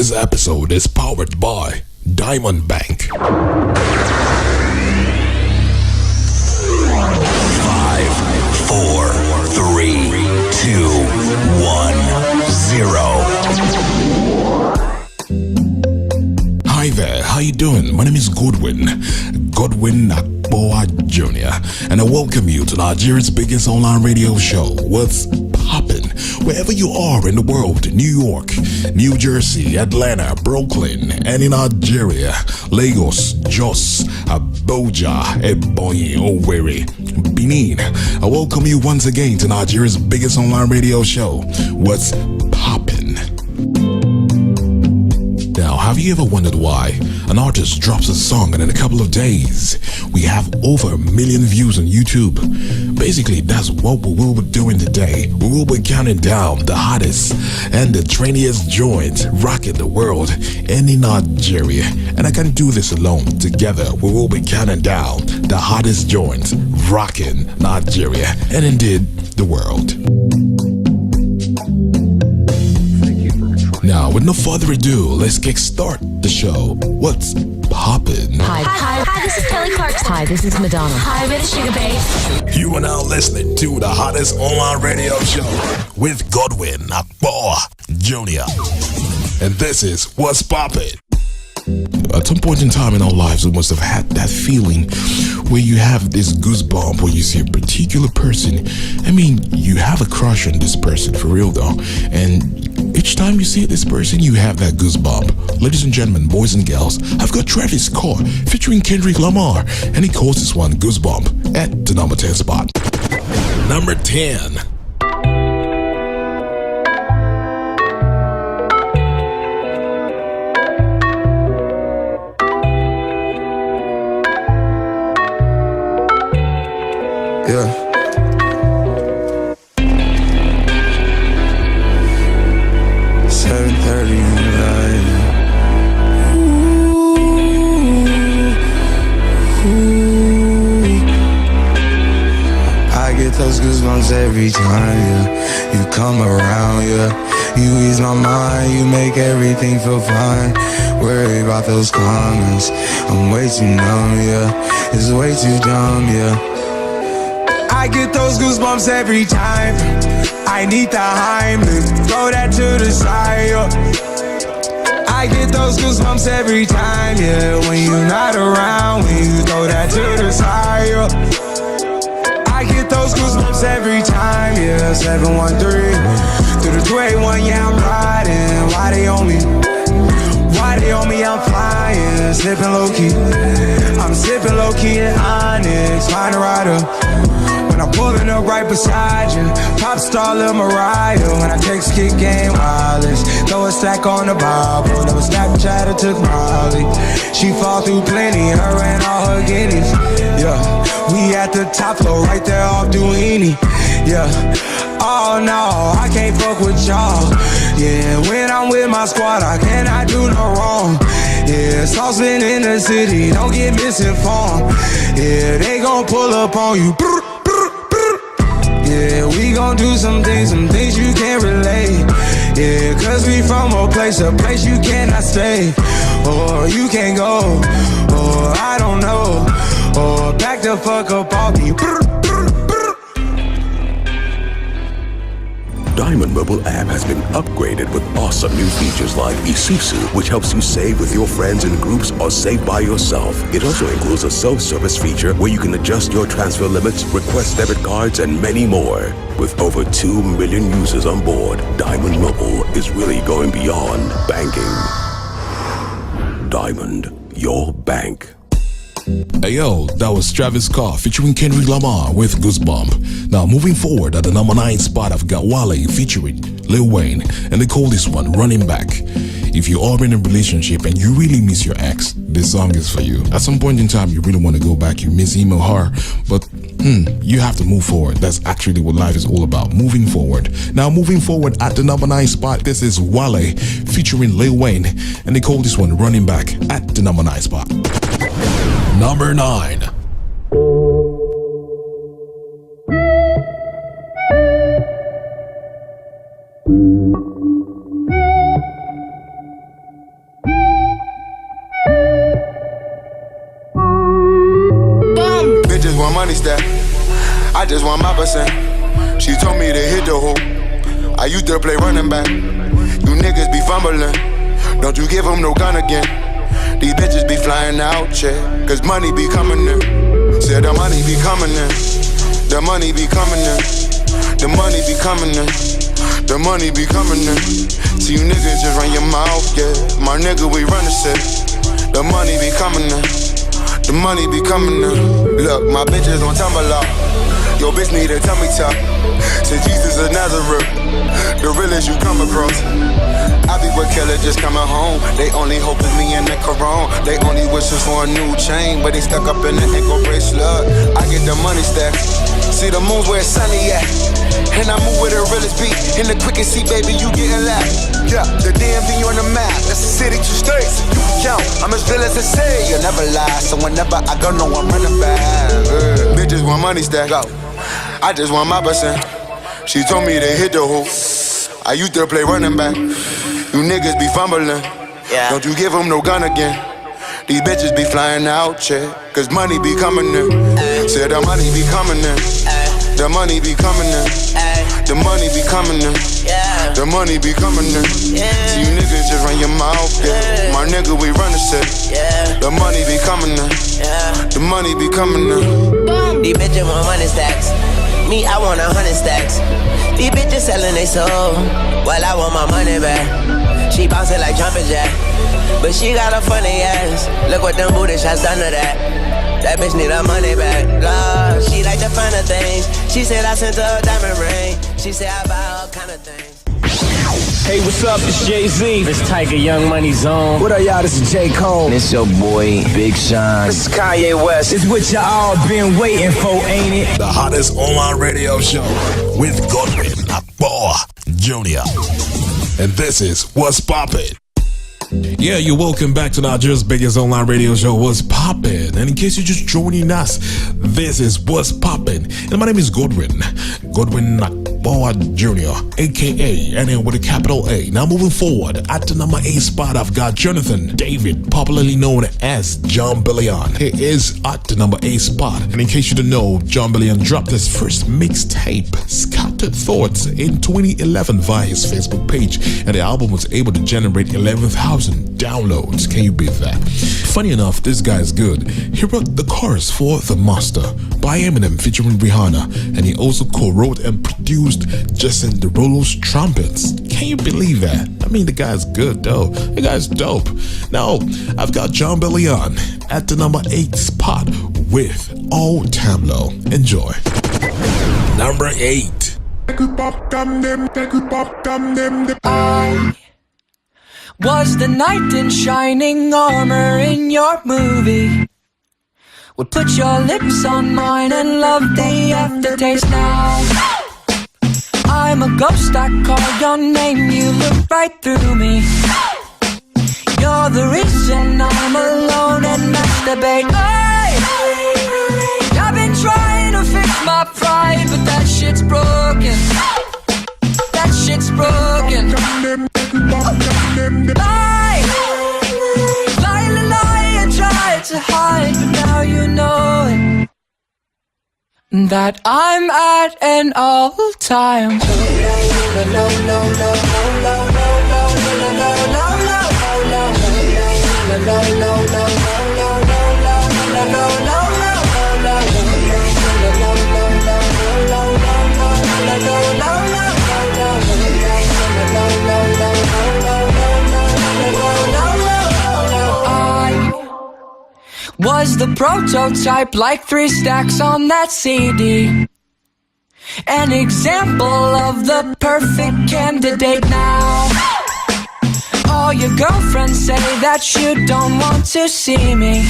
This episode is powered by Diamond Bank. 5, 4, 3, 2, 1, 0. Hi there, how you doing? My name is Godwin Akboa Jr. and I welcome you to Nigeria's biggest online radio show, What's Poppin'? Wherever you are in the world, New York, New Jersey, Atlanta, Brooklyn, and in Nigeria, Lagos, Jos, Abuja, Ebonyi, Owerri, Benin. I welcome you once again to Nigeria's biggest online radio show, What's Poppin'? Now, have you ever wondered why an artist drops a song and in a couple of days we have over 1 million views on YouTube? Basically, that's what we will be doing today. We will be counting down the hottest and the trendiest joints rocking the world and in Nigeria. And I can't do this alone. Together, we will be counting down the hottest joints rocking Nigeria and indeed the world. Now, with no further ado, let's kickstart the show. What's poppin'? Hi, this is Kelly Clarkson. Hi, this is Madonna. Hi, we're the Sugar Babes. You are now listening to the hottest online radio show with Godwin Akboa Jr. And this is What's Poppin'. At some point in time in our lives, we must have had that feeling where you have this goosebump when you see a particular person. I mean, you have a crush on this person, for real though. And each time you see this person, you have that goosebump. Ladies and gentlemen, boys and girls, I've got Travis Scott featuring Kendrick Lamar, and he calls this one Goosebump at the number 10 spot. Number 10. Yeah. Those goosebumps every time, yeah. You come around, yeah. You ease my mind, you make everything feel fine. Worry about those comments, I'm way too numb, yeah. It's way too dumb, yeah. I get those goosebumps every time. I need the Heimlich, throw that to the side, yeah. I get those goosebumps every time, yeah. When you're not around, when you throw that to the side, yeah. I get those goosebumps every time, yeah. 713 through the 281, yeah, I'm riding. Why they on me? Why they on me? I'm flying, sipping low key. I'm sipping low key in Onyx, find a rider. When I'm pulling up right beside you, pop star Lil Mariah. When I text kick game wireless, throw a stack on the Bible. Never Snapchat or took Molly. She fall through plenty, her and all her guineas. Yeah, we at the top floor, right there off Duini. Yeah, oh no, I can't fuck with y'all. Yeah, when I'm with my squad, I cannot do no wrong. Yeah, saucemen in the city, don't get misinformed. Yeah, they gon' pull up on you. Yeah, we gon' do some things you can't relate. Yeah, cause we from a place you cannot stay. Or you can't go, or I don't know. Or back the fuck up off me. Diamond Mobile app has been upgraded with awesome new features like Isusu, which helps you save with your friends in groups or save by yourself. It also includes a self-service feature where you can adjust your transfer limits, request debit cards, and many more. With over 2 million users on board, Diamond Mobile is really going beyond banking. Diamond, your bank. Hey yo, that was Travis Scott featuring Kendrick Lamar with Goosebump. Now moving forward at the number 9 spot, I've got Wale featuring Lil Wayne, and they call this one Running Back. If you are in a relationship and you really miss your ex, this song is for you. At some point in time, you really want to go back, you miss him or her, but you have to move forward. That's actually what life is all about, moving forward. Now moving forward at the number 9 spot, this is Wale featuring Lil Wayne, and they call this one Running Back at the number 9 spot. Number 9. money stack. I just want my percent. She told me to hit the hoop. I used to play running back. You niggas be fumbling. Don't you give them no gun again. These bitches be flying out, yeah. Cause money be coming in. Said the money be coming in. The money be coming in. The money be coming in. The money be coming in. See you niggas just run your mouth, yeah. My nigga, we run the shit. The money be coming in. The money be coming in. Look, my bitches on tumble up. Yo, bitch need a tummy tuck. Say Jesus of Nazareth, the realest you come across. I be with killer just coming home. They only hope is me and the Corona. They only wishes for a new chain, but they stuck up in the ankle bracelet. I get the money stack. See the moon's where it's sunny at. And I move with the realest beat. In the quickest seat, baby, you getting laughed. Yeah, the DMV on the map. That's the city, 2 states. You can count, I'm as real as I say. You'll never lie, so whenever I go, no, I'm running back. Bitches want money stack. Go. I just want my percent. She told me to hit the hoop. I used to play running back. You niggas be fumbling. Yeah. Don't you give them no gun again. These bitches be flying out, yeah. Cause money be coming in. Said the money be coming in. The money be coming in. The money be coming in. The money be coming in. See you niggas just run your mouth, yeah. My nigga, we run the shit. The money be coming in. The money be coming in. These bitches want money stacks. Me, I want 100 stacks. These bitches selling they soul. Well, I want my money back. She bouncing like jumping jack. But she got a funny ass. Look what them booty shots done to that. That bitch need her money back. Lord, she like the finer things. She said I sent her a diamond ring. She said I buy all kind of things. Hey, what's up? It's Jay-Z. It's Tiger Young Money Zone. What up, y'all? This is J. Cole. And it's your boy, Big Sean. This is Kanye West. It's what y'all all been waiting for, ain't it? The hottest online radio show with Godwin Akbar Jr. And this is What's Poppin'. Yeah, you're welcome back to Nigeria's biggest online radio show, What's Poppin'. And in case you're just joining us, this is What's Poppin'. And my name is Godwin Akbar Jr., aka ENNAY with a capital A. Now moving forward, at the number 8 spot, I've got Jonathan David, popularly known as John Billion. He is at the number 8 spot. And in case you don't know, John Billion dropped his first mixtape, Scattered Thoughts, in 2011 via his Facebook page. And the album was able to generate 11,000 downloads. Can you beat that? Funny enough, this guy is good. He wrote the chorus for The Master by Eminem featuring Rihanna, and he also co-wrote and produced Jason Derulo's trumpets. Can you believe that? I mean, the guy's good though. The guy's dope. Now, I've got John Billion at the number 8 spot with Old Time Low. Enjoy. Number 8. Was the knight in shining armor in your movie? Would put your lips on mine and love the aftertaste now. I'm a ghost, I call your name, you look right through me. You're the reason I'm alone and masturbate. Hey! I've been trying to fix my pride, but that shit's broken. That shit's broken. Lie, lie, lie, lie, and try to hide, but now you know it. That I'm at an all-time. Was the prototype like 3 stacks on that CD? An example of the perfect candidate now. All your girlfriends say that you don't want to see me.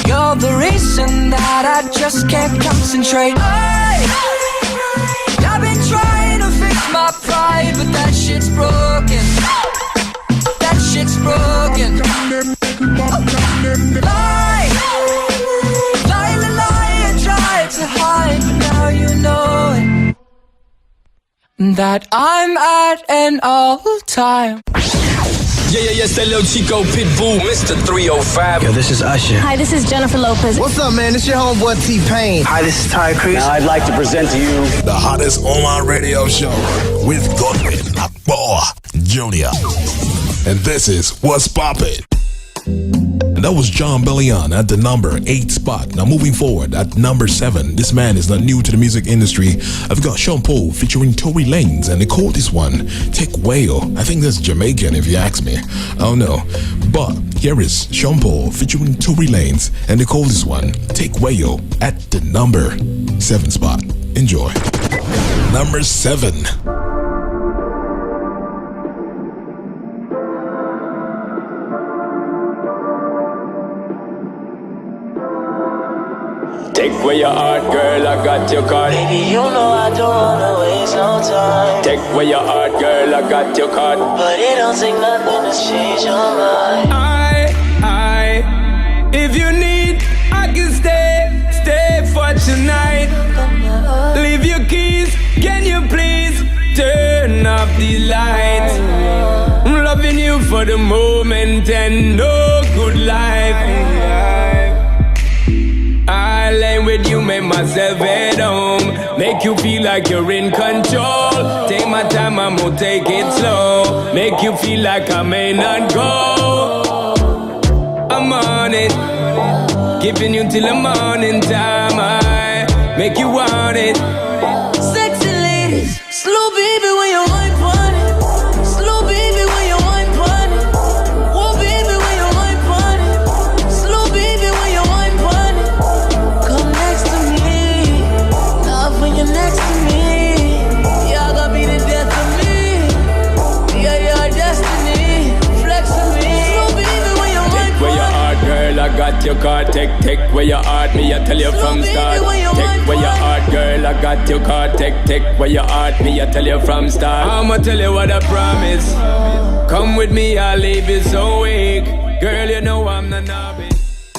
You're the reason that I just can't concentrate. Hey! I've been trying to fix my pride, but that shit's broken. That shit's broken. Lie, lie, lie, lie, and try to hide, but now you know it. That I'm at an all-time. It's that little Chico Pitbull, Mr. 305. Yo, this is Usher. Hi, this is Jennifer Lopez. What's up, man? It's your homeboy T-Pain. Hi, this is Ty Cruz. Now I'd like to present to you The hottest online radio show with Godwin Akbar Jr. And this is What's Poppin'. And that was John Bellion at the number 8 spot. Now moving forward at number 7. This man is not new to the music industry. I've got Sean Paul featuring Tory Lanez, and they call this one Take Whale. I think that's Jamaican if you ask me. I don't know. But here is Sean Paul featuring Tory Lanez, and they call this one Take Whale at the number 7 spot. Enjoy. Number 7. Take away your heart, girl, I got your card. Baby, you know I don't wanna waste no time. Take away your heart, girl, I got your card. But it don't take nothing to change your mind. If you need, I can stay for tonight. Leave your keys, can you please turn off the lights? I'm loving you for the moment and no good life. I lay with you, make myself at home. Make you feel like you're in control. Take my time, I'm gonna take it slow. Make you feel like I may not go. I'm on it, giving you till the morning time. I make you want it. Sexy ladies, slow baby when you wine pon it. Slow baby when you wine pon it. Whoa baby when you wine pon it. Slow baby when you wine pon it. Come next to me, love when you're next to me. Y'all gonna be the death of me. Yeah, your destiny, flex with me. Slow baby when you wine Take where your heart, girl, I got your card. Take where your heart, me I tell you from start. Take where your heart, girl, I got your card. Take where your heart, me I tell you from start. I'ma tell you what I promise. Come with me, I'll leave you so weak. Girl, you know I'm the novice.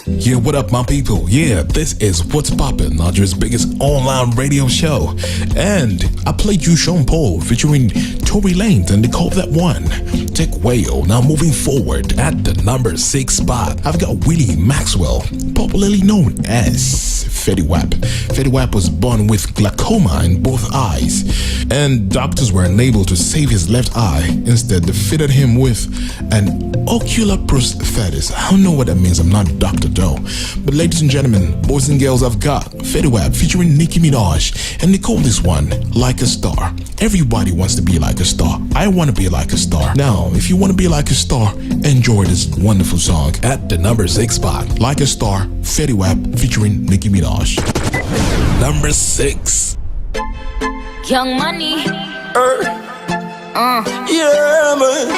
Yeah, what up, my people? Yeah, this is What's Poppin', Nigeria's biggest online radio show. And I played you Sean Paul featuring Tory Lanez, and they call that one Take Whale. Now moving forward at the number 6 spot, I've got Willie Maxwell, popularly known as Fetty Wap. Fetty Wap was born with glaucoma in both eyes, and doctors were unable to save his left eye. Instead, they fitted him with an ocular prosthesis. I don't know what that means. I'm not a doctor though. But ladies and gentlemen, boys and girls, I've got Fetty Wap featuring Nicki Minaj, and they call this one Like a Star. Everybody wants to be like a star. I want to be like a star. Now, if you want to be like a star, enjoy this wonderful song at the number 6 spot. Like a Star, Fetty Wap featuring Nicki Minaj. Number 6. Young Money. Yeah, man.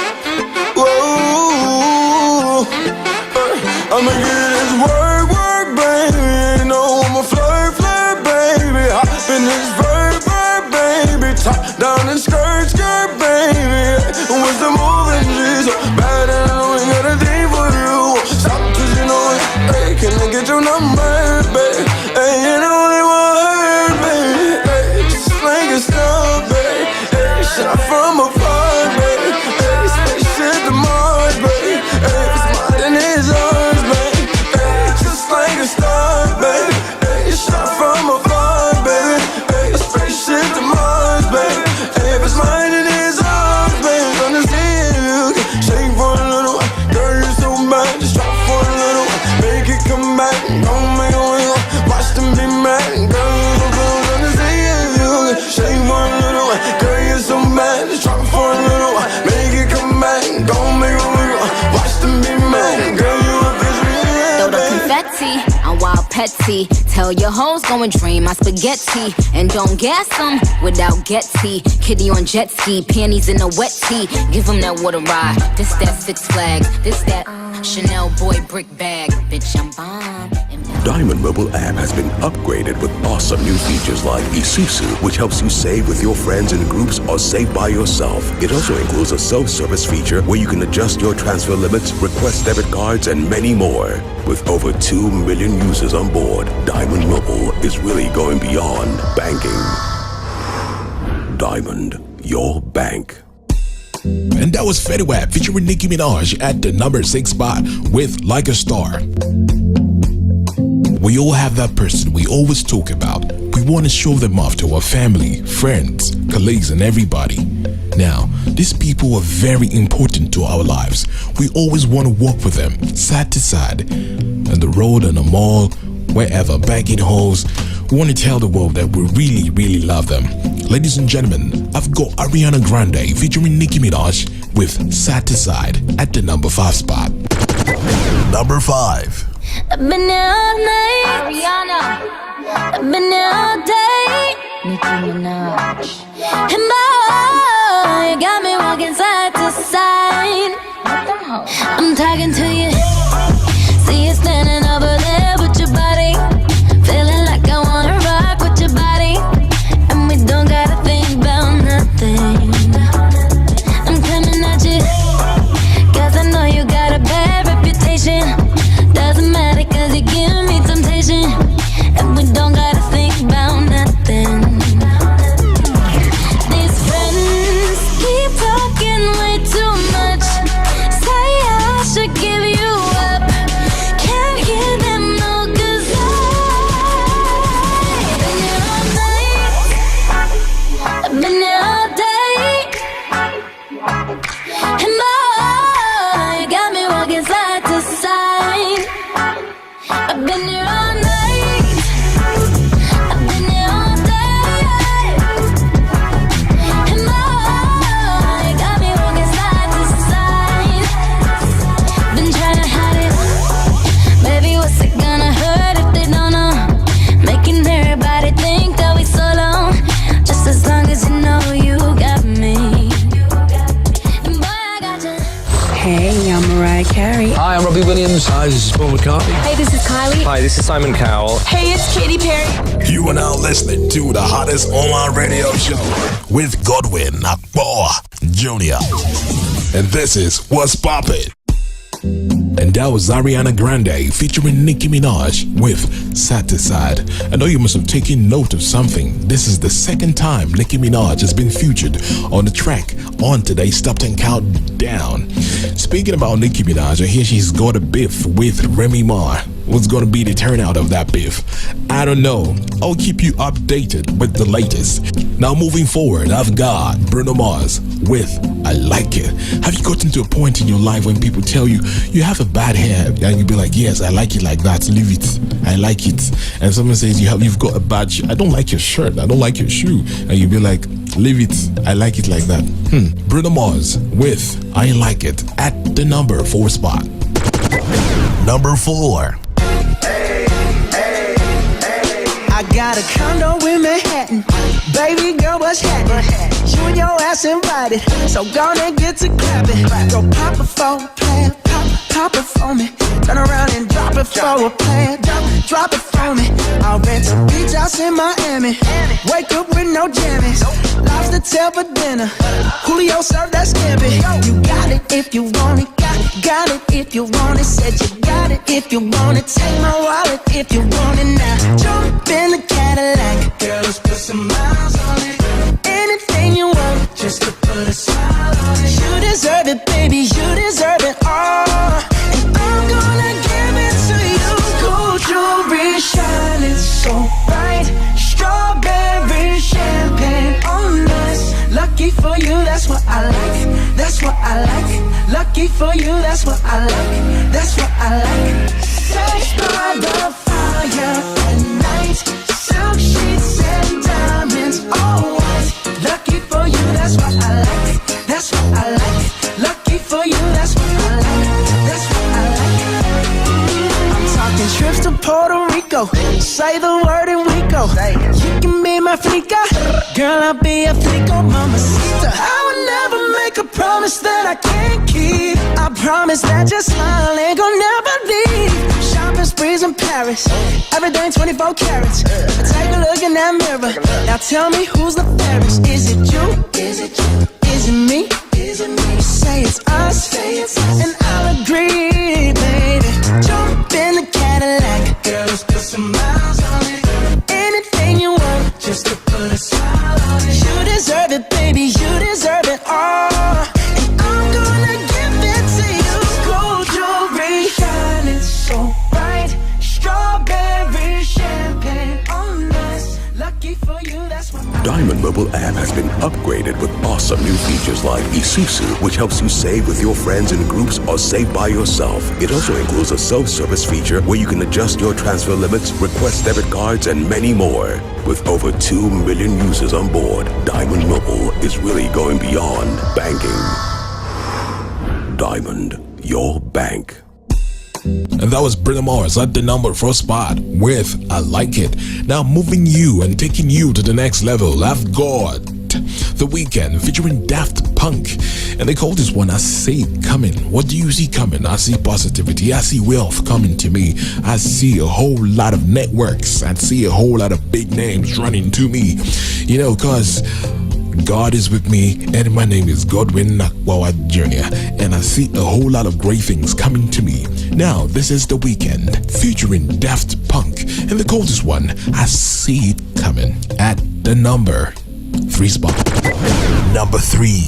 Whoa. I'ma get this work, baby. You know I'm a flirt, baby. Hop in this work, baby. Top down and skirt, baby. What's the moving G's? Bad and I know ain't got a thing for you. Stop 'cause you know it. Hey, can I get your number, baby? Hey, you know only one word, baby. Hey, just like a star, baby. Hey, shot from afar, baby. Hey, spaceship to Mars, baby. Hey, it's mine and it's ours, baby. Hey, just like a star, baby. Hey, shot from afar, baby. Hey, spaceship to Mars, baby. Hey, if it's mine and it's ours, baby. Gonna see you shake for a little while. Girl, you're so bad, just drop for a little while. Make it come back, don't make a wiggle. Watch them be mad, girl, you're gonna see you shake for a little while. Girl, you're so bad, just drop for a little while. Make it come back, don't make a wiggle. Watch them be mad, girl, you a bitch, Throw the confetti, I'm wild petsy. Tell your hoes go and drain my spaghetti. And don't gas them without Getsy. Kitty on jet ski, panties in a wet tee. Give them that water ride. This that Six Flags. This that Chanel boy brick bag. Bitch, I'm bomb. Diamond Mobile app has been upgraded with awesome new features like Isusu, which helps you save with your friends in groups or save by yourself. It also includes a self-service feature where you can adjust your transfer limits, request debit cards, and many more. With over 2 million users on board, Diamond Mobile is really going beyond banking. Diamond, your bank. And that was Fetty Wap featuring Nicki Minaj at the number 6 spot with Like a Star. We all have that person we always talk about. We want to show them off to our family, friends, colleagues, and everybody. Now, these people are very important to our lives. We always want to walk with them, side to side, on the road, in the mall, wherever, banking halls. We want to tell the world that we really, really love them. Ladies and gentlemen, I've got Ariana Grande featuring Nicki Minaj with Side to Side at the number 5 spot. Number 5. I've been here all night, Ariana. I've been here all day, Nicki Minaj. And boy, you got me walking side to side. I'm talking to you. See you standing over there with your body, feeling like I wanna rock with your body, and we don't gotta think about nothing. I'm coming at you, 'cause I know you got a bad reputation. Doesn't matter 'cause you give me temptation, and we don't gotta think about nothing. These friends keep talking way too much, say I should give you up. Can't hear them no, 'cause I've been here all night, I've been here all day, and boy, you got me walking side to side. I've been here all night, I've been here all day, and boy, you got me walking side to side. Been trying to hide it, baby, what's it gonna hurt if they don't know? Making everybody think that we solo, just as long as you know you got me. And boy, I got you. Hey, I'm Mariah Carey. Hi, I'm Robbie Williams. Hi, this is Paul McCartney. Hey, this is Kylie. Hi, this is Simon Cowell. Hey, it's Katy Perry. You are now listening to the hottest online radio show with Godwin Akbar Jr. And this is What's Poppin'. And that was Ariana Grande featuring Nicki Minaj with Side to Side. I know you must have taken note of something. This is the second time Nicki Minaj has been featured on the track on today's Top 10 Countdown. Speaking about Nicki Minaj, I hear she's got a beef with Remy Ma. What's going to be the turnout of that beef? I don't know. I'll keep you updated with the latest. Now moving forward, I've got Bruno Mars with I Like It. Have you gotten to a point in your life when people tell you you have a bad hair and you be like, yes, I like it like that, leave it, I like it. And someone says you've got a bad I don't like your shirt, I don't like your shoe, and you be like, leave it, I like it like that. Bruno Mars with I Like It at the number 4 spot. Number 4. I got a condo in Manhattan. Baby girl, what's happening? You and your ass invited, so gonna get to clapping. Go pop it for a plan, pop it for me. Turn around and drop it for a plan, drop it for me. I'll rent a beach house in Miami. Wake up with no jammies. Lobster tail for dinner. Julio served that scampi. You got it if you want it. Got it if you want it. Said you got it if you want it. Take my wallet if you want it now. Jump in the Cadillac. Girl, let's put some miles on it. Anything you want, just to put a smile on it. You deserve it, baby, you deserve it all. And I'm gonna give it to you. Gold jewelry shining so bright. Strawberry champagne on us. Lucky for you, that's what I like. That's what I like. Lucky for you, that's what I like. That's what I like. Sex by the fire at night. Silk sheets and diamonds, all white. Lucky for you, that's what I like. That's what I like. Lucky for you, that's what I like. That's what I like. I'm talking trips to Puerto Rico. Say the word and we go. You can be my flica. Girl, I'll be a flico, mamacita. I would never make a promise that I can't keep. I promise that your smile ain't gonna never leave. Shopping sprees in Paris, everything 24 carats. Take a look in that mirror. Now tell me who's the fairest. Is it you? Is it you? Is it me? Is it me? Say it's us, and I'll agree, baby. Jump in the Cadillac. Girl, let's put some miles on it. Anything you want, just to put a smile on it. You deserve it, baby, you deserve it all. mobile app has been upgraded with awesome new features like Isusu, which helps you save with your friends in groups or save by yourself. It also includes a self-service feature where you can adjust your transfer limits, request debit cards, and many more. With over 2 million users on board, Diamond Mobile is really going beyond banking. Diamond, your bank. And that was Bruno Mars at the number 4 spot with I Like It. Now moving you and taking you to the next level, I've got The Weeknd featuring Daft Punk. And they call this one I See It Coming. What do you see coming? I see positivity. I see wealth coming to me. I see a whole lot of networks. I see a whole lot of big names running to me. You know, cause God is with me, and my name is Godwin Nakwawa Jr. And I see a whole lot of great things coming to me. Now, this is The Weeknd featuring Daft Punk, and the coldest one, I See It Coming, at the number 3 spot. Number 3.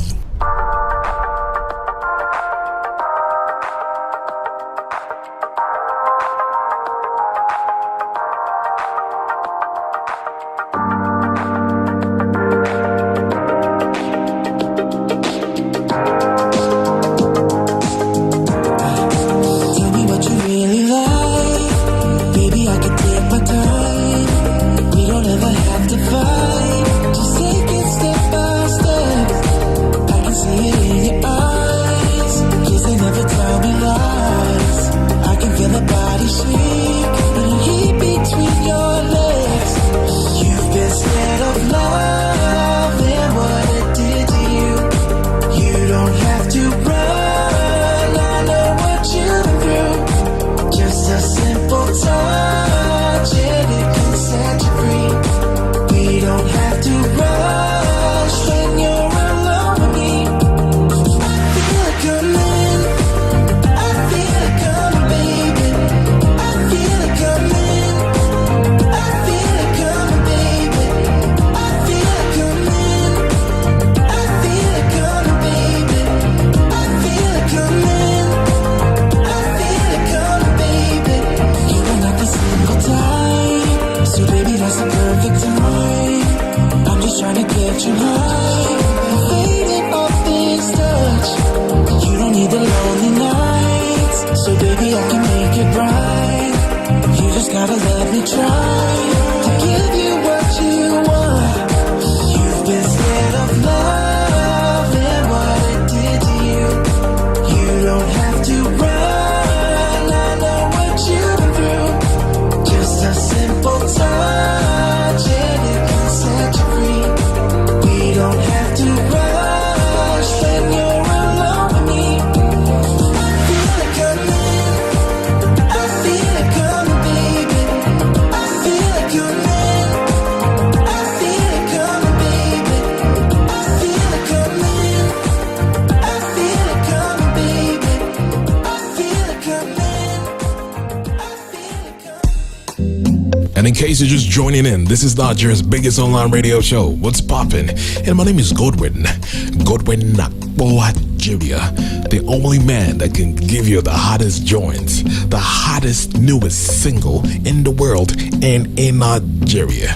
And in case you're just joining in, this is Nigeria's biggest online radio show, What's Poppin'? And my name is Godwin Nakwawa Jr., the only man that can give you the hottest joints, the hottest, newest single in the world and in Nigeria.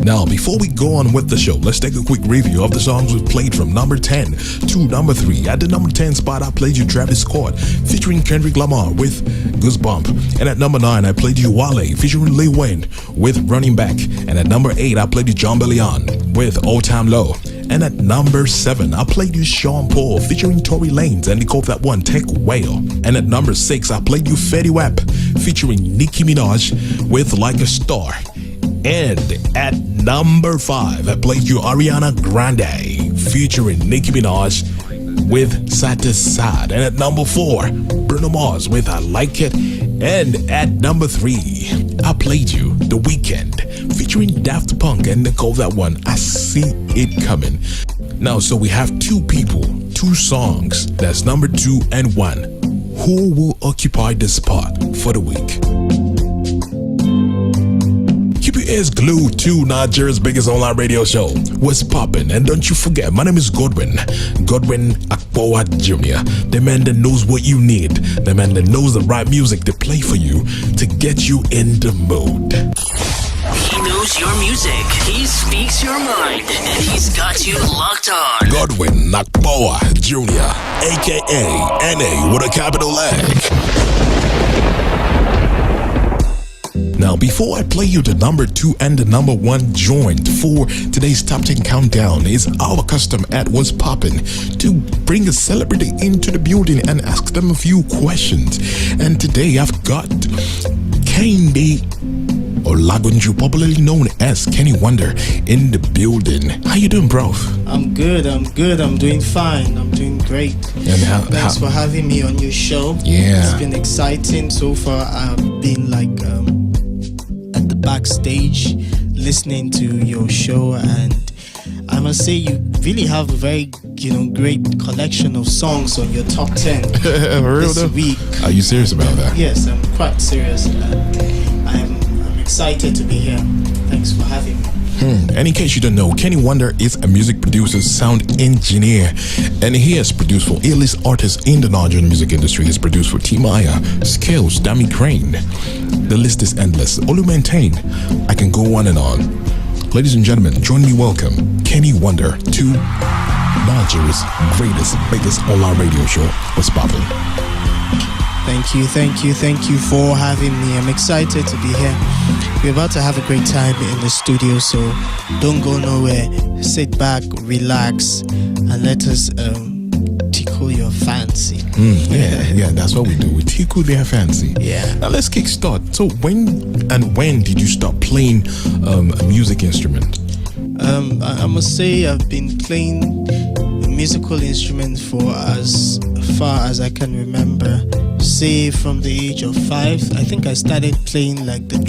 Now, before we go on with the show, let's take a quick review of the songs we've played from number 10 to number 3. At the number 10 spot, I played you Travis Scott featuring Kendrick Lamar with Goosebump. And at number 9, I played you Wale featuring Lil Wayne with Running Back. And at number 8, I played you John Bellion with Old Time Low. And at number 7, I played you Sean Paul featuring Tory Lanez and they called that one Tech Whale. And at number 6, I played you Fetty Wap featuring Nicki Minaj with Like a Star. And at number 5, I played you Ariana Grande featuring Nicki Minaj with Sad to Sad. And at number 4, Bruno Mars with I Like It. And at number 3, I played you The Weeknd featuring Daft Punk and they call that one I See It Coming. Now, so we have 2 people, 2 songs. That's number 2 and 1. Who will occupy this spot for the week? Keep your is glued to Nigeria's biggest online radio show. What's poppin'? And don't you forget, my name is Godwin Akpoa Jr., the man that knows what you need, the man that knows the right music to play for you to get you in the mood. He knows your music, he speaks your mind, and he's got you locked on. Godwin Akpoa Jr., aka ENNAY with a capital A. Now, before I play you the number 2 and the number 1 joint for today's Top 10 Countdown, it's our custom at What's Poppin' to bring a celebrity into the building and ask them a few questions. And today I've got Kehinde Olagunju, popularly known as Kenny Wonder, in the building. How you doing, bro? I'm good. I'm doing fine. I'm doing great. And thanks for having me on your show. Yeah. It's been exciting so far. I've been at the backstage listening to your show, and I must say you really have a very great collection of songs on your top 10 this week. Are you serious about that? Yes, I'm quite serious. I'm excited to be here. Thanks for having me. And in case you don't know, Kenny Wonder is a music producer, sound engineer, and he has produced for A-list artists in the Nigerian music industry. He's produced for Timaya, Scales, Dami Crane. The list is endless. Olu Maintain, I can go on and on. Ladies and gentlemen, join me welcome Kenny Wonder to Nigeria's greatest, biggest online radio show. What's poppin'? Thank you for having me. I'm excited to be here. We're about to have a great time in the studio, so don't go nowhere. Sit back, relax, and let us tickle your fancy. Yeah, that's what we do. We tickle their fancy. Yeah. Now let's kickstart. So when did you start playing a music instrument? I must say I've been playing a musical instrument for as far as I can remember. Say from the age of 5. I think I started playing like the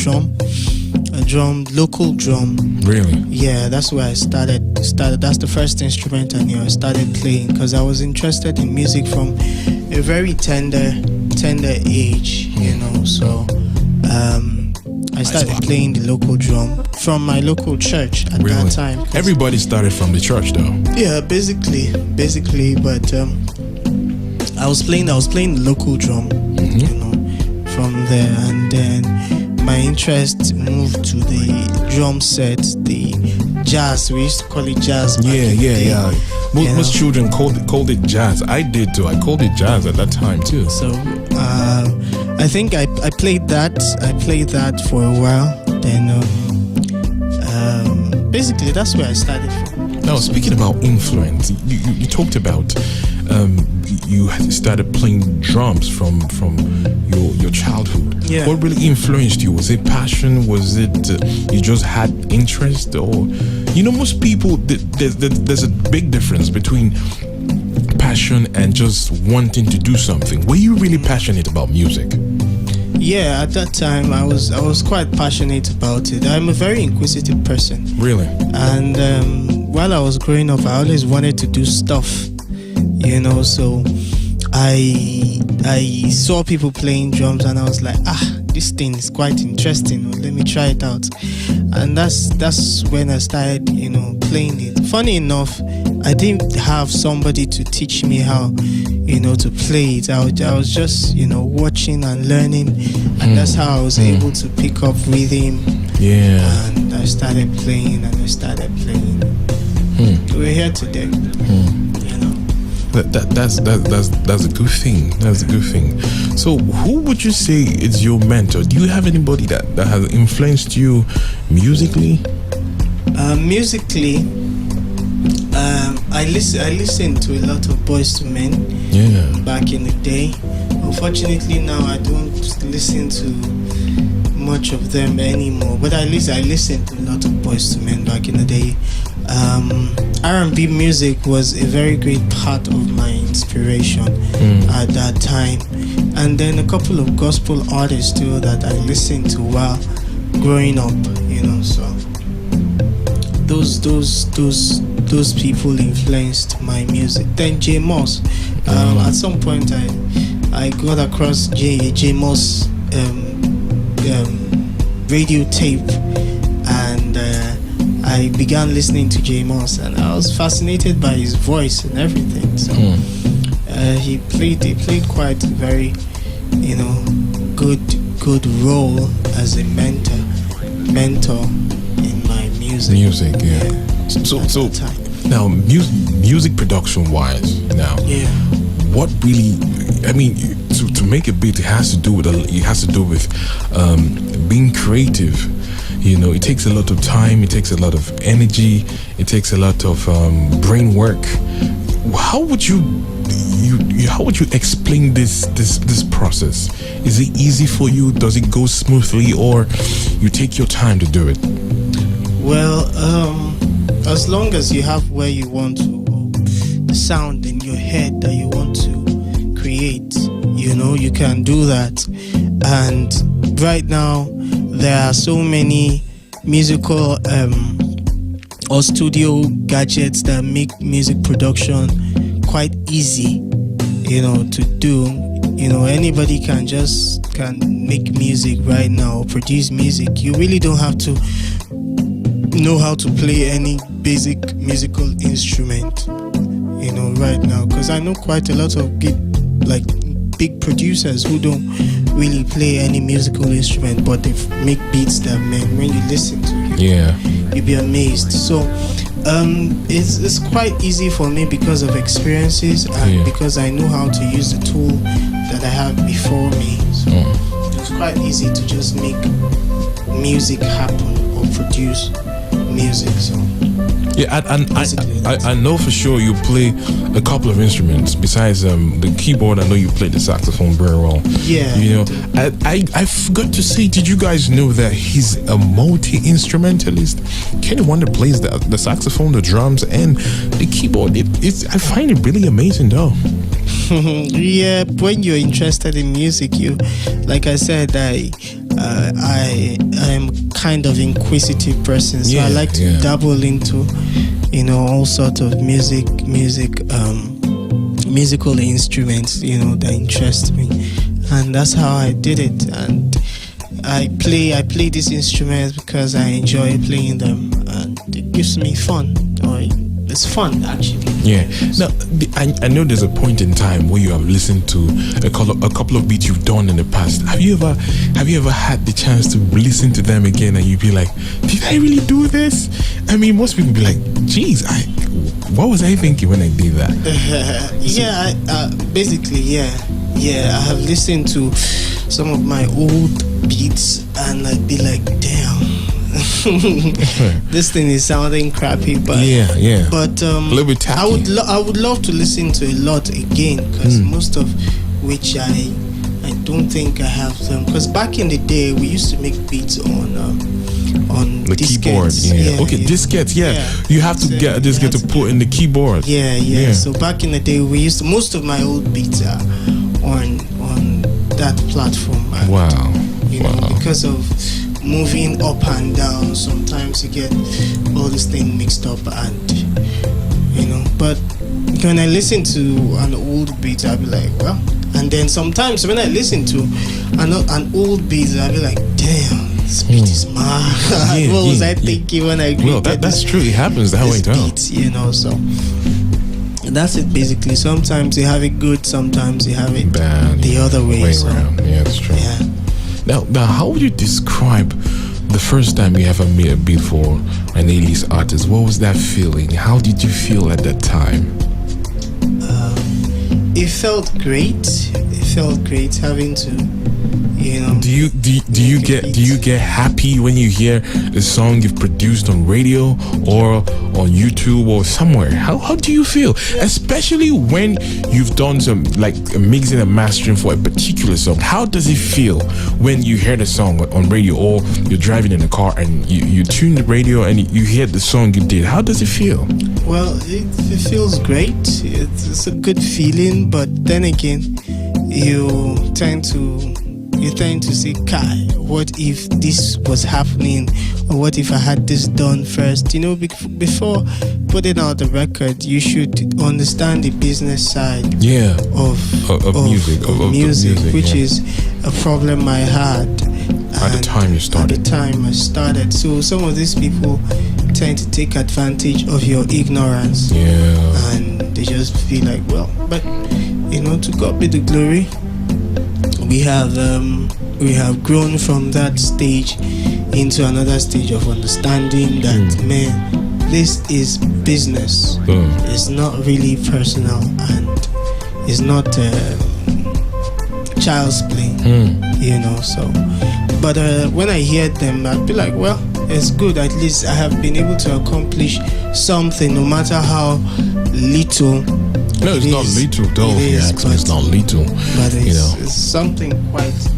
local drum. Really? Yeah, that's where I started. That's the first instrument I knew I started playing, because I was interested in music from a very tender age, so I started playing the local drum from my local church at that time. Everybody started from the church though. Yeah, basically, but I was playing the local drum, from there, and then my interest moved to the drum set, the jazz. We used to call it jazz. Yeah. Most children called it jazz. I did too. I called it jazz at that time too. So I think I played that. I played that for a while. Then basically that's where I started from. Now, speaking about influence, you talked about you started playing drums from your childhood. Yeah. What really influenced you? Was it passion? Was it you just had interest? Or most people, there's a big difference between passion and just wanting to do something. Were you really passionate about music? Yeah, at that time I was quite passionate about it. I'm a very inquisitive person. Really? And while I was growing up, I always wanted to do stuff, so I saw people playing drums and I was like, this thing is quite interesting. Let me try it out. And that's when I started, playing it. Funny enough, I didn't have somebody to teach me how, to play it. I was just, watching and learning, and that's how I was able to pick up rhythm. Yeah. And I started playing. We're here today. That's a good thing. That's a good thing. So, who would you say is your mentor? Do you have anybody that has influenced you musically? Musically, I listened to a lot of Boys to Men. Yeah. Back in the day. Unfortunately, now I don't listen to much of them anymore. But I listened to a lot of Boys to Men back in the day. R&B music was a very great part of my inspiration at that time, and then a couple of gospel artists too that I listened to while growing up, so those people influenced my music. Then J Moss, at some point I got across J Moss radio tape, and I began listening to J Moss, and I was fascinated by his voice and everything. So he played quite a very, good role as a mentor in my music. So now, music production wise, now, what really? I mean, to make a beat, it has to do with being creative. It takes a lot of time. It takes a lot of energy. It takes a lot of brain work. How would you explain this process? Is it easy for you? Does it go smoothly, or you take your time to do it? Well, as long as you have where you want to, the sound in your head that you want to create, you can do that. And right now, there are so many musical or studio gadgets that make music production quite easy, to do. Anybody can make music right now, or produce music. You really don't have to know how to play any basic musical instrument, right now, because I know quite a lot of big producers who don't really play any musical instrument, but they make beats that, man, when you listen to it, you'll be amazed. So it's quite easy for me because of experiences and because I know how to use the tool that I have before me. So it's quite easy to just make music happen or produce music. So I know for sure you play a couple of instruments besides the keyboard. I know you play the saxophone very well. I forgot to say, did you guys know that he's a multi-instrumentalist? Kenny Wonder plays the saxophone, the drums, and the keyboard. I find it really amazing, though. Yeah, when you're interested in music, like I said, I am kind of inquisitive person, so I like to dabble into all sorts of musical instruments that interest me, and that's how I did it. And I play these instruments because I enjoy playing them, and it gives me fun. It's fun, actually. Yeah. Now, I know there's a point in time where you have listened to a couple of beats you've done in the past. Have you ever had the chance to listen to them again and you'd be like, did I really do this? I mean, most people be like, geez, what was I thinking when I did that? I have listened to some of my old beats and I'd be like, damn. This thing is sounding crappy, but but a little bit tacky. I would love to listen to a lot again, because most of which I don't think I have them, because back in the day we used to make beats on the keyboard. Diskettes. You have to get a diskette to put in the keyboard. So back in the day we used to, most of my old beats are on that platform. And, because of moving up and down, sometimes you get all this thing mixed up, and but when I listen to an old beat, I'll be like, well, and then sometimes when I listen to an old beat, I'll be like, damn, this beat is mad. What was I thinking when I created that's true, it happens that way too. Beat, so that's it basically. Sometimes you have it good, sometimes you have it bad, the other way around. Yeah, that's true. Now, how would you describe the first time you ever made a beat for an A-list artist? What was that feeling? How did you feel at that time? It felt great. It felt great having to, Do you get happy when you hear a song you've produced on radio or on YouTube or somewhere? How do you feel? Especially when you've done some like mixing and mastering for a particular song. How does it feel when you hear the song on radio, or you're driving in a car and you tune the radio and you hear the song you did? How does it feel? Well, it feels great. It's a good feeling, but then again, you tend to say, Kai, what if this was happening, or what if I had this done first? Before putting out the record, you should understand the business side of music, which is a problem I had. At the time you started. At the time I started. So some of these people tend to take advantage of your ignorance. Yeah. And they just feel like, well, but to God be the glory. We have grown from that stage into another stage of understanding that man, this is business. It's not really personal, and it's not child's play. So. But when I hear them, I'd be like, well, it's good. At least I have been able to accomplish something, no matter how little. No, it's not little, though. It's not little. But it's something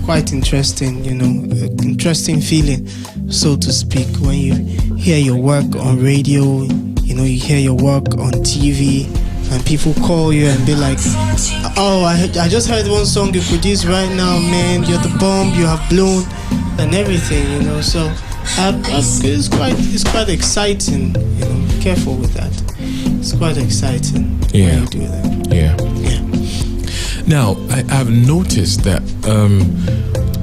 quite interesting. Interesting feeling, so to speak, when you hear your work on radio. You hear your work on TV, and people call you and be like, "Oh, I just heard one song you produced right now, man. You're the bomb. You have blown." And everything, so it's quite exciting. Be careful with that. It's quite exciting when you do that. Yeah. Now I've noticed that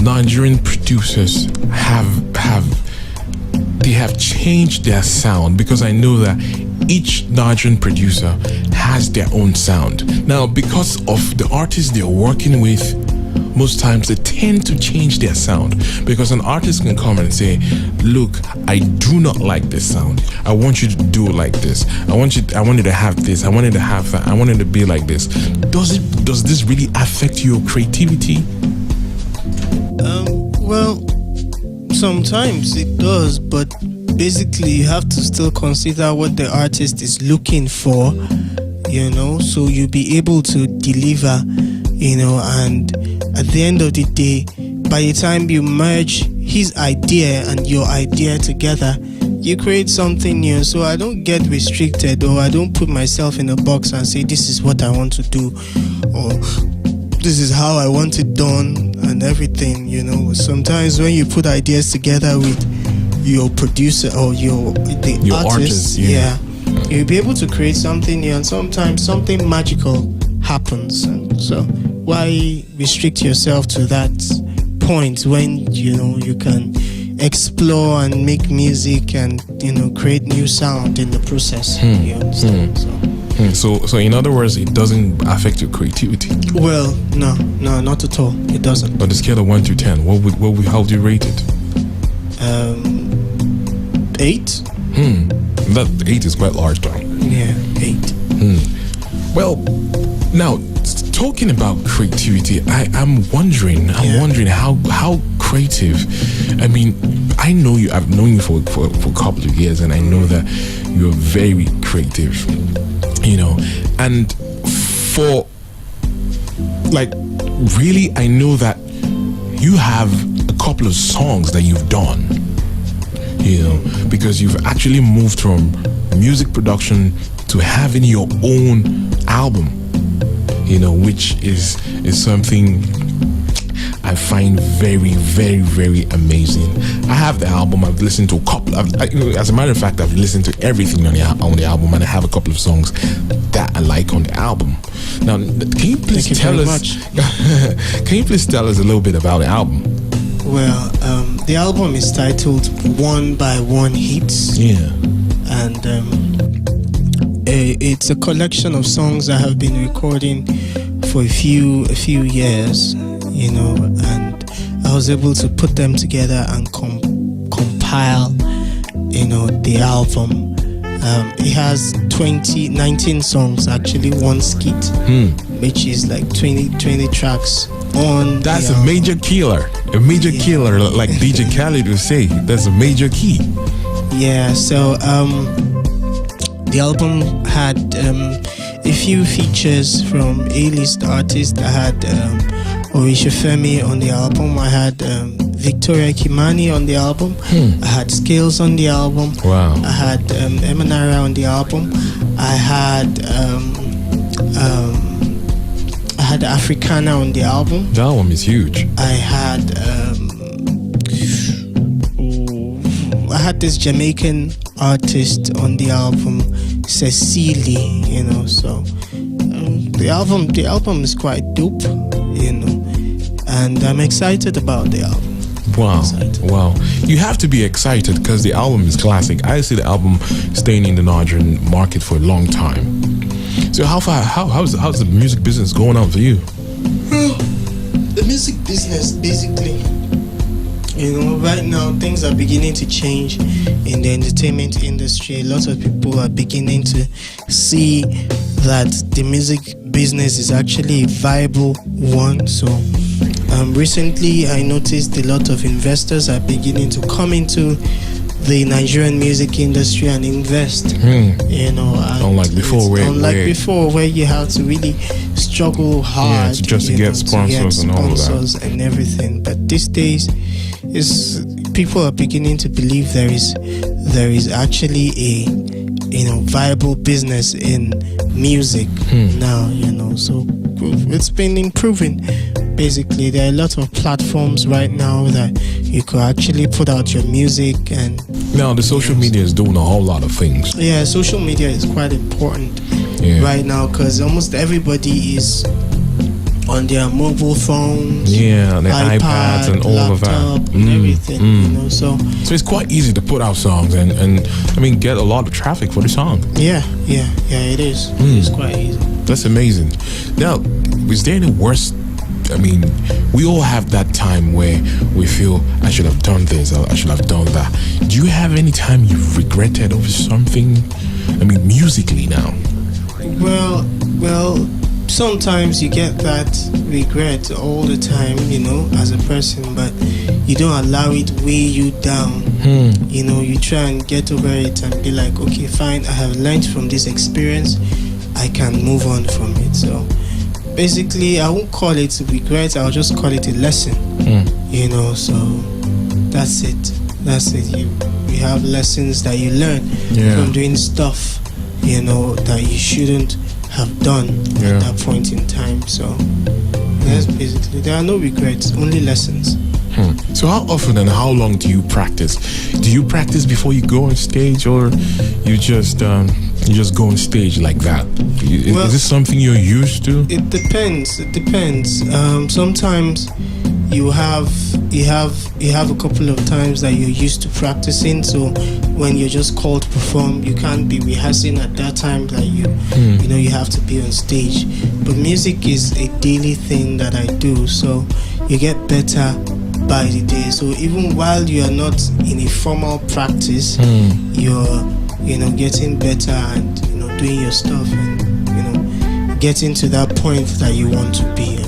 Nigerian producers have changed their sound, because I know that each Nigerian producer has their own sound. Now, because of the artists they're working with, most times they tend to change their sound, because an artist can come and say, look, I do not like this sound. I want you to do it like this. I want you to have this. I want you to have that. I want it to be like this. Does this really affect your creativity? Well, sometimes it does, but basically you have to still consider what the artist is looking for, so you'll be able to deliver, and at the end of the day, by the time you merge his idea and your idea together, you create something new. So I don't get restricted, or I don't put myself in a box and say this is what I want to do, or this is how I want it done and everything. Sometimes when you put ideas together with your producer or your artist, you'll be able to create something new, and sometimes something magical happens. And so why restrict yourself to that point when you can explore and make music and create new sound in the process? You understand? So in other words, it doesn't affect your creativity. Well, no, not at all. It doesn't. On the scale of 1 to 10, how would you rate it? 8. That 8 is quite large, though. Yeah, 8. Well, now talking about creativity, I'm wondering how creative. I mean, I know you. I've known you for a couple of years, and I know that you're very creative. And for really, I know that you have a couple of songs that you've done. Because you've actually moved from music production to having your own album, which is something I find very, very, very amazing. I have the album. I've listened to a couple. As a matter of fact, I've listened to everything on the album, and I have a couple of songs that I like on the album. Now, can you please tell us? Can you please tell us a little bit about the album? Well, the album is titled One by One Hits. Yeah. And it's a collection of songs I have been recording for a few years, and I was able to put them together and compile, the album. It has 19 songs, actually, one skit, which is like 20 tracks on. That's a major killer. A major killer, like DJ Khaled would say. That's a major key. Yeah, so the album had a few features from A-list artists. I had Orisha Femi on the album. I had Victoria Kimani on the album. I had Scales on the album. Wow. I had Emanara on the album. I had Africana on the album. That album is huge. I had this Jamaican artist on the album, Cecily, so the album is quite dope, and I'm excited about the album. Wow, wow. You have to be excited because the album is classic. I see the album staying in the Nigerian market for a long time. So how's the music business going on for you? Well, the music business, basically, right now things are beginning to change in the entertainment industry. A lot of people are beginning to see that the music business is actually a viable one. So recently I noticed a lot of investors are beginning to come into the Nigerian music industry and invest. Unlike before, where you have to really struggle hard to get sponsors and all of that and everything. But these days, people are beginning to believe there is actually a viable business in music now. So it's been improving. Basically, there are a lot of platforms right now that you could actually put out your music. And now the social media is doing a whole lot of things. Yeah, social media is quite important right now because almost everybody is on their mobile phones, their iPads and all laptop, of that, and everything. So it's quite easy to put out songs and I mean get a lot of traffic for the song. Yeah, it is. It's quite easy. That's amazing. Now, is there any worst? I mean, we all have that time where we feel I should have done this or I should have done that. Do you have any time you've regretted over something? I mean, musically now. Well, sometimes you get that regret all the time, as a person, but you don't allow it weigh you down. You try and get over it and be like, okay, fine, I have learned from this experience. I can move on from it. So basically, I won't call it regret. I'll just call it a lesson. So that's it. You have lessons that you learn from doing stuff, that you shouldn't have done at that point in time. So that's basically, there are no regrets, only lessons. So how often and how long do you practice? Do you practice before you go on stage, or you just go on stage like that? Is this something you're used to? It depends. Sometimes you have a couple of times that you're used to practicing. So when you're just called to perform, you can't be rehearsing at that time that you have to be on stage. But music is a daily thing that I do, so you get better by the day. So even while you are not in a formal practice, you're getting better and doing your stuff and getting to that point that you want to be in.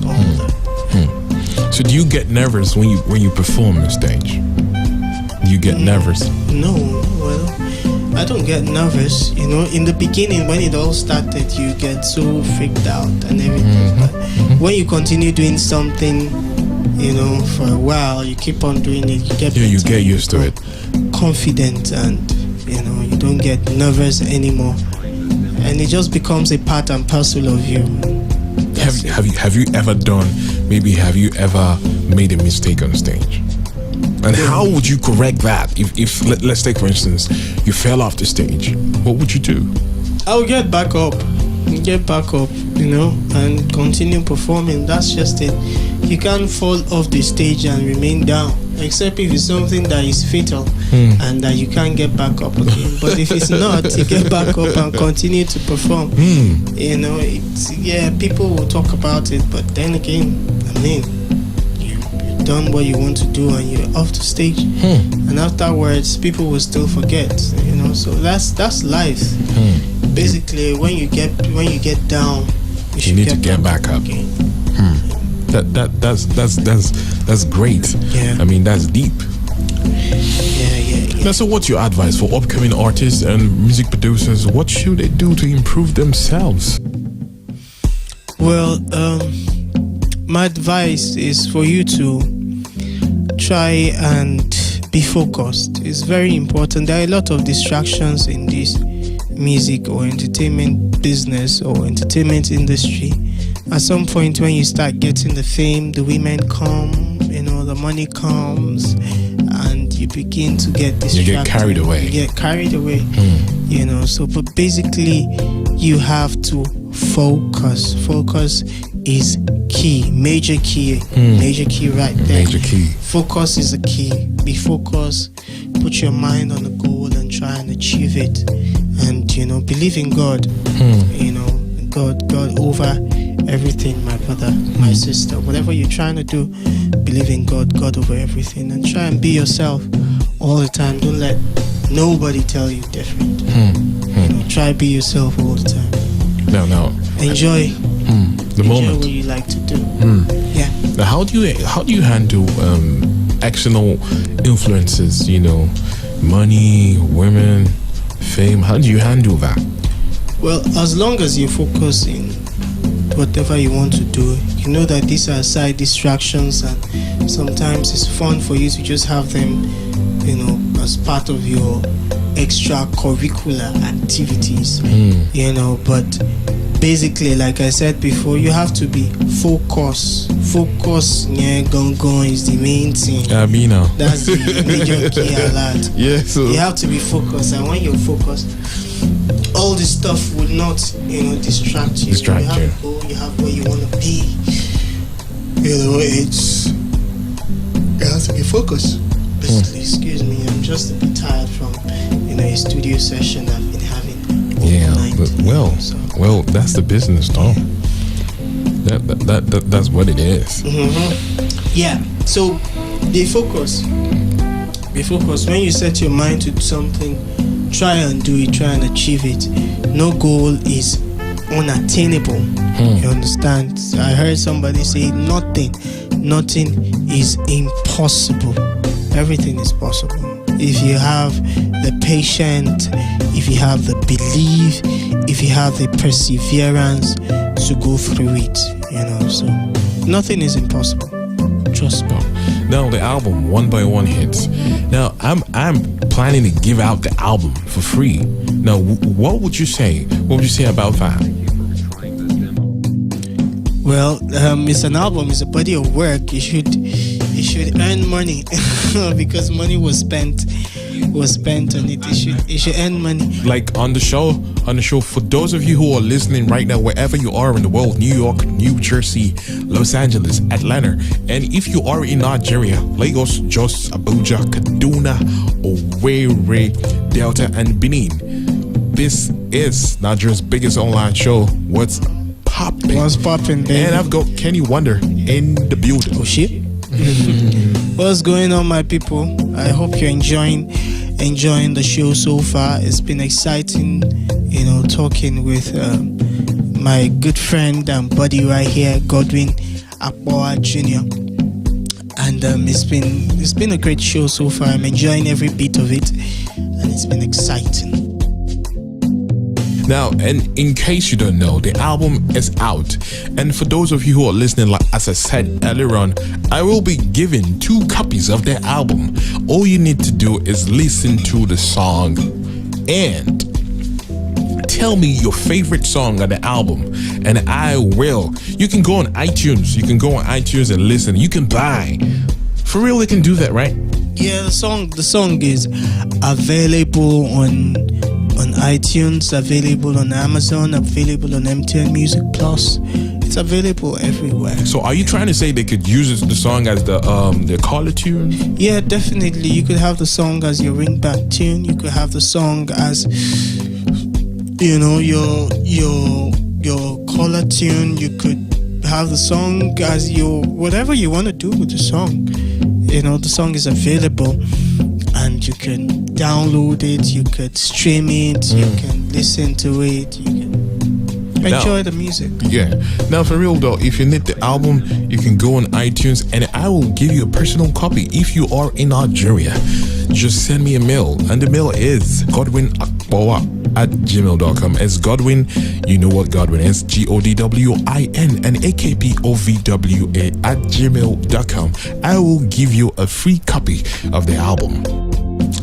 All that. So do you get nervous when you perform on stage? Do you get nervous? No, well, I don't get nervous. In the beginning when it all started, you get so freaked out and everything. But when you continue doing something, for a while, you keep on doing it, you get better, you get used to it, confident, and you don't get nervous anymore, and it just becomes a part and parcel of you. Have you ever made a mistake on stage? And how would you correct that? If let's take for instance, you fell off the stage, what would you do? I'll get back up, and continue performing. That's just it. You can't fall off the stage and remain down, except if it's something that is fatal and that you can't get back up again. But if it's not, you get back up and continue to perform. People will talk about it, but then again, you've done what you want to do and you're off the stage. And afterwards, people will still forget. So that's life. Basically, when you get down, you need to get back up again. That's great. Yeah. I mean, that's deep. Yeah. Now, so what's your advice for upcoming artists and music producers? What should they do to improve themselves? Well, my advice is for you to try and be focused. It's very important. There are a lot of distractions in this music or entertainment business or entertainment industry. At some point when you start getting the fame, the women come, the money comes, and you begin to get distracted. You get carried away. So but basically you have to focus is key, major key right there. Major key. Focus is a key. Be focused. Put your mind on the goal and try and achieve it. And believe in God. God over everything, my brother, my sister. Whatever you're trying to do, believe in God over everything, and try and be yourself all the time. Don't let nobody tell you different. Try be yourself all the time. No. Enjoy the moment. What you like to do. Yeah. Now, how do you handle external influences? Money, women, fame. How do you handle that? Well, as long as you focus in whatever you want to do, you know that these are side distractions, and sometimes it's fun for you to just have them, as part of your extracurricular activities. But basically, like I said before, you have to be focused. Focus, gong is the main thing. That's the major key alert. Yeah, so you have to be focused, and when you're focused, all this stuff would not, distract you. You have a goal, you have where you want to be. You have to be focused. Basically, excuse me, I'm just a bit tired from, a studio session I've been having. Well, that's the business, though. That's what it is. Yeah. So, be focused. Be focused. When you set your mind to something, try and do it, try and achieve it. No goal is unattainable. You understand? I heard somebody say nothing is impossible. Everything is possible. If you have the patience, if you have the belief, if you have the perseverance to go through it, so nothing is impossible. Trust me. Now the album One by One hits. Now I'm planning to give out the album for free. Now what would you say? What would you say about that? Well, it's an album. It's a body of work. You should earn money because money was spent on it. It should earn money. Like on the show, for those of you who are listening right now, wherever you are in the world, New York, New Jersey, Los Angeles, Atlanta, and if you are in Nigeria, Lagos, Jos, Abuja, Kaduna, Owerri, Delta, and Benin, this is Nigeria's biggest online show. What's popping? What's popping, baby? And I've got Kenny Wonder in the building. Oh shit. What's going on, my people? I hope you're enjoying the show so far. It's been exciting, talking with my good friend and buddy right here, Godwin Akpoa Jr. And it's been a great show so far. I'm enjoying every bit of it, and it's been exciting. Now, and in case you don't know, the album is out. And for those of you who are listening, like as I said earlier on, I will be giving 2 copies of the album. All you need to do is listen to the song and tell me your favorite song on the album, and I will. You can go on iTunes. You can go on iTunes and listen. You can buy. For real, they can do that, right? Yeah, the song is available on iTunes, available on Amazon, available on MTN Music Plus. It's available everywhere. So are you trying to say they could use the song as the caller tune? Yeah, definitely. You could have the song as your ringback tune. You could have the song as your caller tune. You could have the song as your whatever you want to do with the song. The song is available, and you can download it, you could stream it, you can listen to it, you can enjoy the music. Yeah. Now, for real though, if you need the album, you can go on iTunes, and I will give you a personal copy. If you are in Nigeria, just send me a mail, and the mail is godwinakpoa@gmail.com. It's Godwin, you know what Godwin is, GODWINAKPOVWA@gmail.com. I will give you a free copy of the album.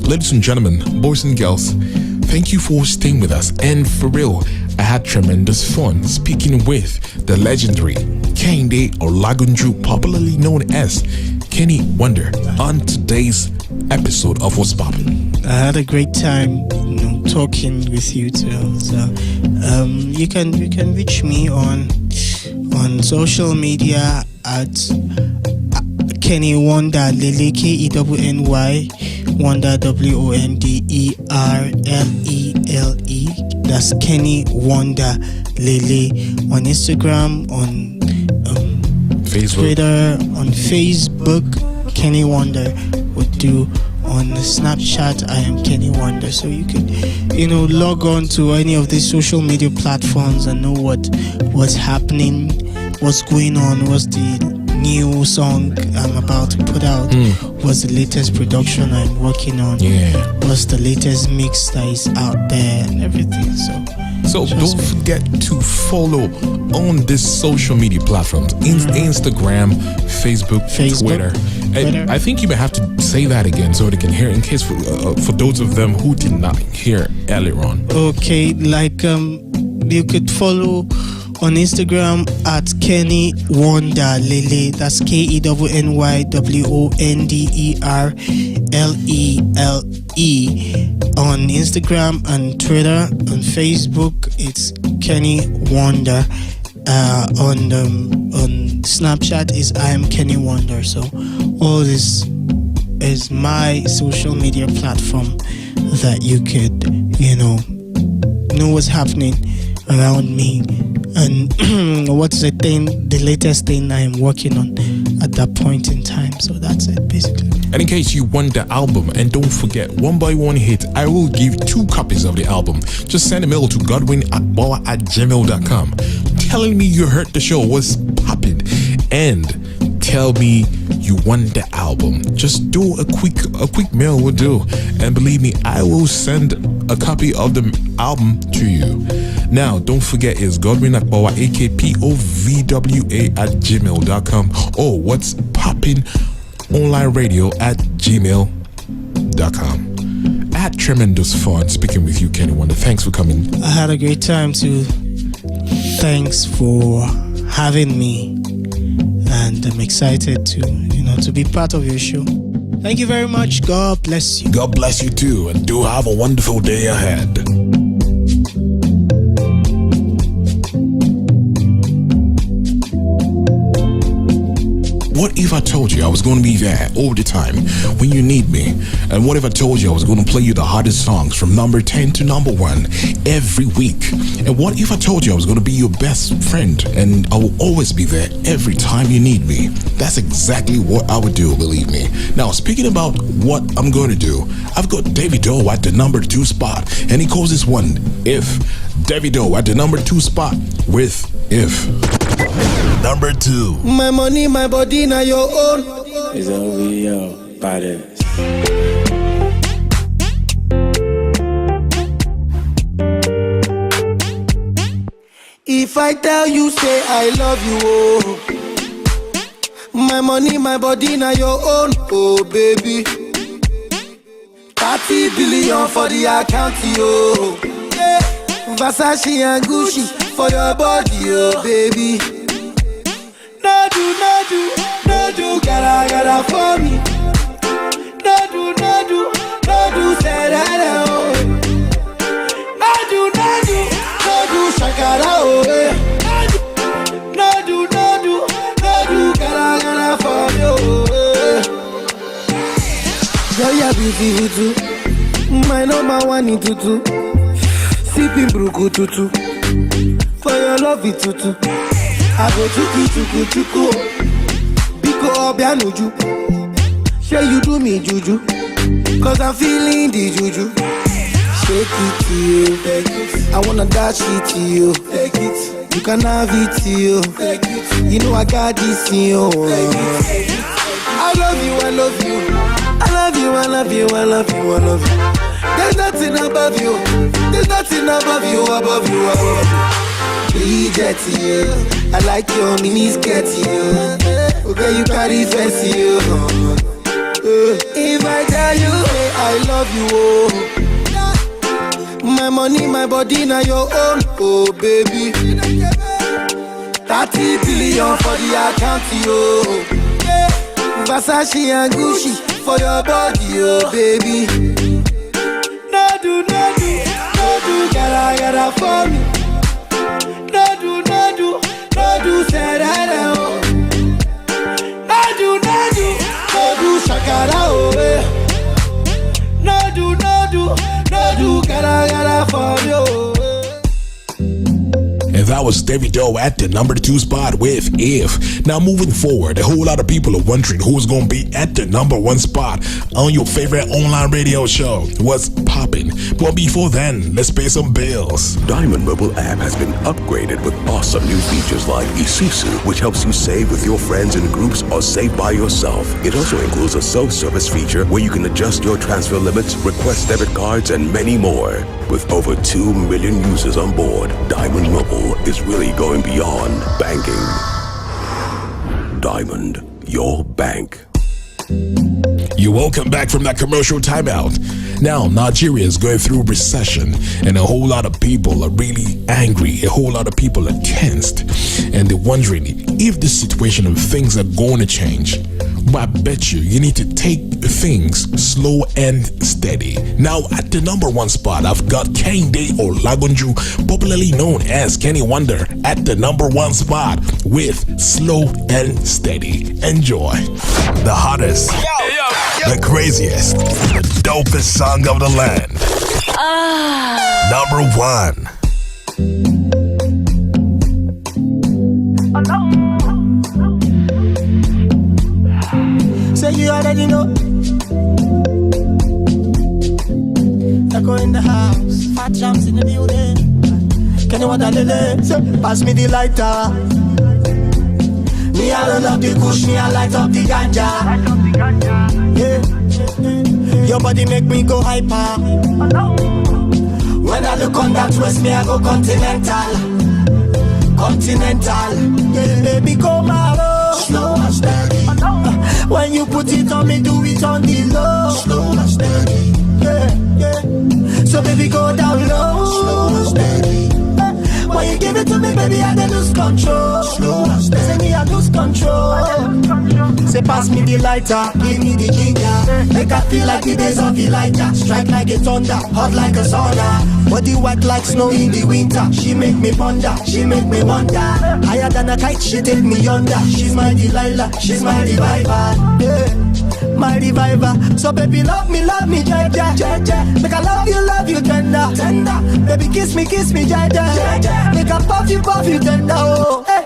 Ladies and gentlemen, boys and girls, thank you for staying with us. And for real, I had tremendous fun speaking with the legendary Kehinde Olagunju, popularly known as Kenny Wonder, on today's episode of What's Poppin'. I had a great time, talking with you too. So, you can reach me on on social media at Kenny Wonder Lele, Kenny Wonder WonderLele. That's Kenny Wonder Lele on Instagram, on Facebook, Twitter, on Facebook. Kenny Wonder would do. On Snapchat, I am Kenny Wonder. So you could, log on to any of these social media platforms and know what's happening, what's going on, what's the new song I'm about to put out, what's the latest production I'm working on, what's the latest mix that is out there and everything. So don't forget to follow on these social media platforms: Instagram, Facebook, Twitter. And I think you may have to say that again so they can hear, in case for those of them who did not hear earlier on. Okay, like you could follow on Instagram at Kenny Wonder Lele. That's KENNYWONDERLELE. On Instagram and Twitter. On Facebook, it's Kenny Wonder. On Snapchat is I am Kenny Wonder. So all this is my social media platform that you could know what's happening around me and what's the latest thing I am working on at that point in time. So that's it basically. And in case you want the album, and don't forget, one by one hit, I will give 2 copies of the album. Just send a mail to godwinakboa@gmail.com telling me you heard the show, what's popping, and tell me you want the album. Just do a quick mail will do, and believe me, I will send a copy of the album to you. Now don't forget, it's Godwin Akbowa, AKPOVWA @gmail.com, or what's popping online radio @gmail.com. I had tremendous fun speaking with you, Kenny Wonder. Thanks for coming. I had a great time too. Thanks for having me, and I'm excited to be part of your show. Thank you very much. God bless you. God bless you too, and do have a wonderful day ahead. What if I told you I was going to be there all the time when you need me? And what if I told you I was going to play you the hottest songs from number 10 to number 1 every week? And what if I told you I was going to be your best friend and I will always be there every time you need me? That's exactly what I would do, believe me. Now, speaking about what I'm going to do, I've got Davido at the number 2 spot, and he calls this one If. Davido at the number 2 spot with If. Number 2. My money, my body, now your own. It's over your body. If I tell you, say I love you, oh. My money, my body, now your own, oh baby. 30 billion for the account, yo. Yeah. Versace and Gucci for your body, oh baby. No do, gotta for me. No do, say that, oh. No do, shakara, oh. No do, gotta for me, oh. Girl, you're beautiful too. My number 1 in tutu. Sipping bruku tutu. For your love it tutu. I go chuku. Biko obianuju. Sure you do me juju. Cause I'm feeling the juju. Shake it to you. I wanna dash it to you. You can have it to you. You know I got this in you. I love you. There's nothing above you. Above you. Reject you. I like your mini skirt, you. Okay, you carry fancy, you. If I tell you, hey, I love you, oh. My money, my body, now your own, oh baby. 30 billion for the account, yo. Versace and Gucci for your body, oh baby. No do, gotta for me. No do, do serere oh. No do shakara oh. No do gara for you. And that was Davido at the number 2 spot with If. Now moving forward, a whole lot of people are wondering who's going to be at the number 1 spot on your favorite online radio show. What's poppin'? But before then, let's pay some bills. Diamond mobile app has been upgraded with awesome new features like Isusu, which helps you save with your friends in groups or save by yourself. It also includes a self-service feature where you can adjust your transfer limits, request debit cards, and many more. With over 2 million users on board, Diamond Mobile is really going beyond banking. Diamond, your bank. You're welcome back from that commercial timeout. Now, Nigeria is going through recession, and a whole lot of people are really angry. A whole lot of people are tensed, and they're wondering if the situation of things are going to change. But I bet you need to take things slow and steady. Now, at the number 1 spot, I've got Kehinde Olagunju, popularly known as Kenny Wonder, at the number 1 spot with Slow and Steady. Enjoy. The hottest, the craziest, the dopest song of the land. Number 1. Say you already know. Echo in the house, fat jams in the building. Can you want that lily? Say, pass me the lighter. Me I roll up the kush, me I light up the ganja. Yeah, your body make me go hyper. When I look on that waist, me I go continental. Yeah, baby, come out slow and steady. When you put it on me, do it on the low. Slow and steady. Yeah. So baby, go down low. Slow and steady. When you give it to me, baby, I don't lose control. Slow and steady. Say me, I lose control. Say pass me the lighter, give me the ginger. Make I feel like the days of Elijah. Strike like a thunder, hot like a sauna. Body white like snow in the winter. She make me ponder, she make me wonder. Higher than a kite, she take me yonder. She's my Delilah, she's my reviver. Yeah, my reviver. So baby, love me, jaja. Make I love you, tender. Baby, kiss me, jaja. Make I puff you, tender. Oh, hey.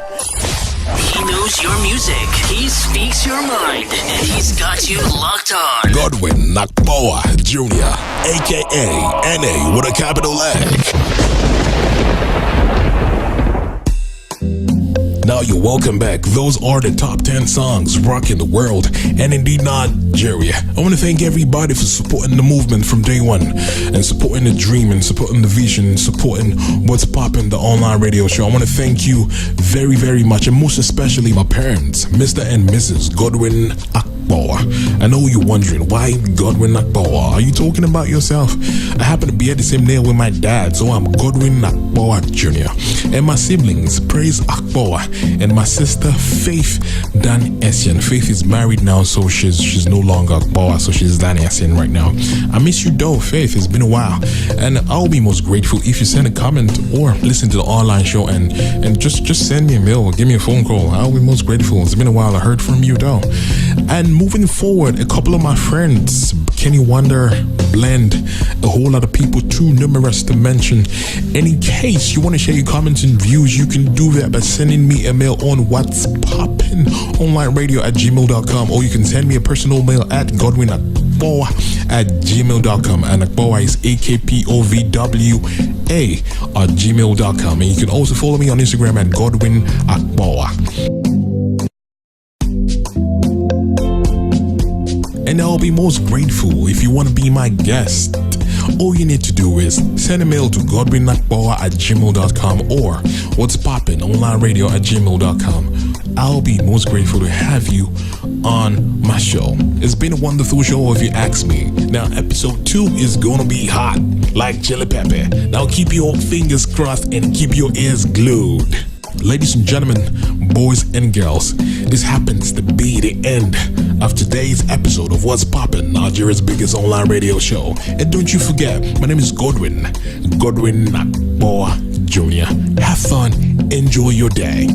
He knows your music, he speaks your mind, and he's got you locked on. Godwin Nakboa Jr., aka ENNAY with a capital A. Now you're welcome back. Those are the top 10 songs rocking the world and indeed Nigeria. I want to thank everybody for supporting the movement from day one and supporting the dream and supporting the vision and supporting what's popping, the online radio show. I want to thank you very, very much, and most especially my parents, Mr. and Mrs. Godwin Akboa. I know you're wondering, why Godwin Akboa? Are you talking about yourself? I happen to be at the same name with my dad, so I'm Godwin Akboa Jr. And my siblings, Praise Akboa, and my sister Faith Dan Essien. Faith is married now, so she's no longer Akboa, so she's Dan Essien right now. I miss you though, Faith. It's been a while, and I'll be most grateful if you send a comment or listen to the online show and just send me a mail or give me a phone call. I'll be most grateful. It's been a while. I heard from you though. And moving forward, a couple of my friends, Kenny Wonder, Blend, a whole lot of people too numerous to mention. And in case you want to share your comments and views, you can do that by sending me a mail on what's poppin onlineradio@gmail.com, or you can send me a personal mail at godwinakboa@gmail.com, and Akboa is AKPOVWA@gmail.com, and you can also follow me on Instagram at Godwin Akboa. And I'll be most grateful if you want to be my guest. All you need to do is send a mail to godwinakboa@gmail.com or what's poppin onlineradio@gmail.com. I'll be most grateful to have you on my show. It's been a wonderful show if you ask me. Now episode 2 is gonna be hot like chili pepper. Now keep your fingers crossed and keep your ears glued. Ladies and gentlemen, boys and girls, this happens to be the end of today's episode of What's Poppin', Nigeria's biggest online radio show. And don't you forget, my name is Godwin Akboa Jr. Have fun, enjoy your day.